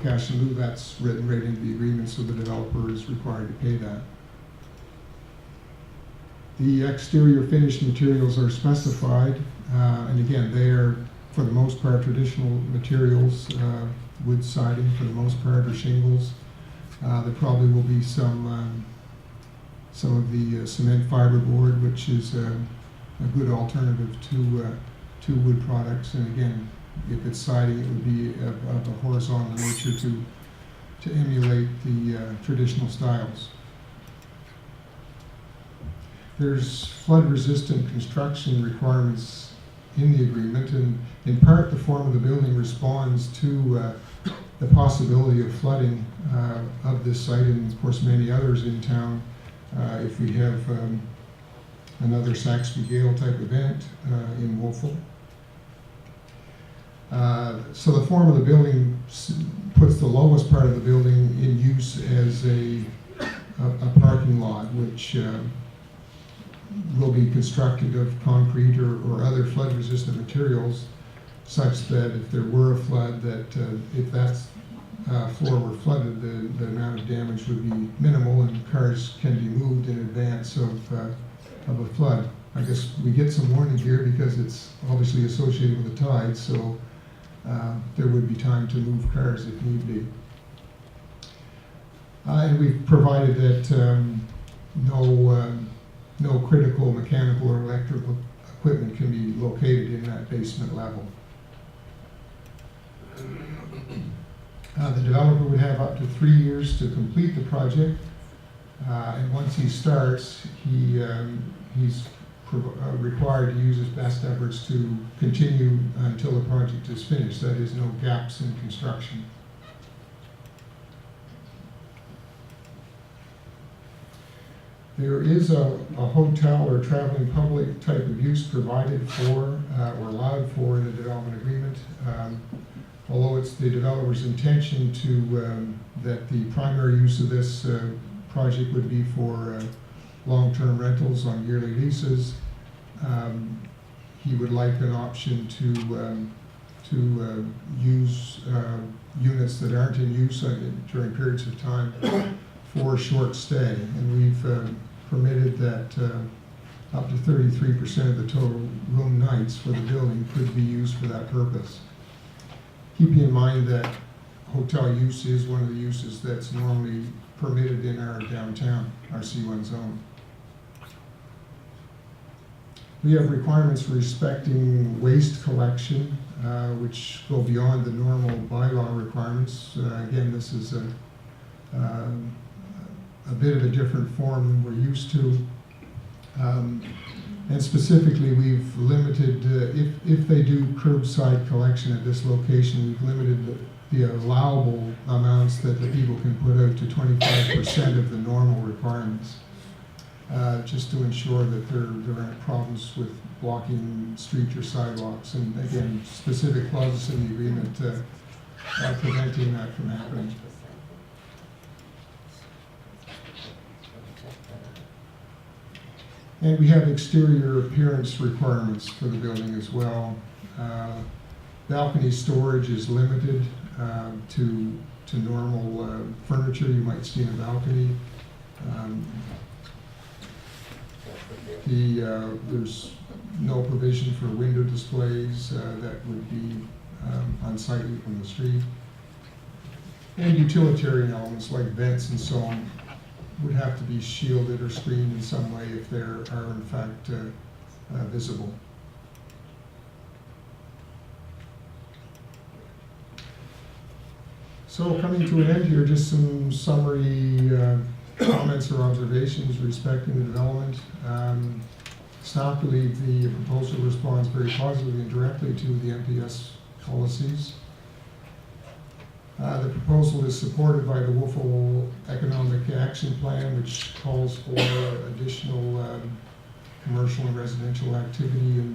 cash in lieu, that's written right into the agreement, so the developer is required to pay that. The exterior finished materials are specified, and again, they are, for the most part, traditional materials, wood siding for the most part, or shingles. There probably will be some of the cement fiberboard, which is a good alternative to wood products. And again, if it's siding, it would be of a horizontal nature to emulate the traditional styles. There's flood-resistant construction requirements in the agreement, and in part the form of the building responds to the possibility of flooding of this site, and of course many others in town. If we have another Saxby Gale type event in Wolfville. So the form of the building puts the lowest part of the building in use as a parking lot, which will be constructed of concrete or other flood-resistant materials, such that if there were a flood, that if that floor were flooded, the amount of damage would be minimal, and cars can be moved in advance of a flood. I guess we get some warning here because it's obviously associated with the tide, so there would be time to move cars if need be. And we've provided that no critical mechanical or electrical equipment can be located in that basement level. The developer would have up to 3 years to complete the project, and once he starts, he's required to use his best efforts to continue until the project is finished. That is, no gaps in construction. There is a hotel or traveling public type of use provided for or allowed for in the development agreement. Although it's the developer's intention that the primary use of this project would be for long-term rentals on yearly leases, he would like an option to use units that aren't in use during periods of time for a short stay. And we've permitted that up to 33% of the total room nights for the building could be used for that purpose. Keeping in mind that hotel use is one of the uses that's normally permitted in our downtown, our C1 zone. We have requirements respecting waste collection, which go beyond the normal bylaw requirements. Again, this is a bit of a different form than we're used to. And specifically, we've limited, if they do curbside collection at this location, we've limited the allowable amounts that the people can put out to 25% of the normal requirements, just to ensure that there aren't problems with blocking streets or sidewalks. And again, specific clauses in the agreement are preventing that from happening. And we have exterior appearance requirements for the building as well. Balcony storage is limited to normal furniture you might see in a balcony. There's no provision for window displays that would be unsightly from the street. And utilitarian elements like vents and so on would have to be shielded or screened in some way if they are in fact visible. So coming to an end here, just some summary comments or observations respecting the development. Staff believe the proposal responds very positively and directly to the MTS policies. The proposal is supported by the Wolfville Economic Action Plan, which calls for additional commercial and residential activity in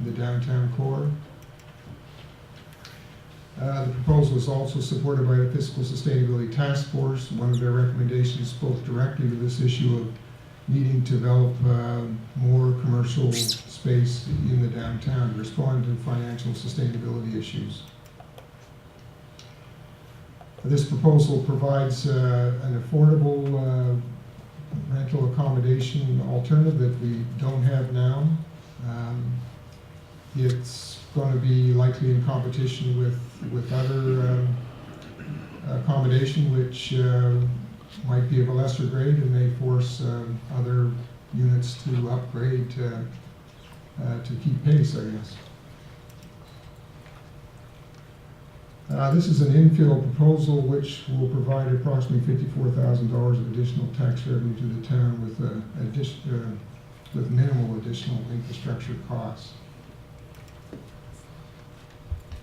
the downtown core. The proposal is also supported by the Fiscal Sustainability Task Force. One of their recommendations spoke directly to this issue of needing to develop more commercial space in the downtown to respond to financial sustainability issues. This proposal provides an affordable rental accommodation alternative that we don't have now. It's going to be likely in competition with other accommodation which might be of a lesser grade and may force other units to upgrade to keep pace, I guess. This is an infill proposal which will provide approximately $54,000 of additional tax revenue to the town with minimal additional infrastructure costs.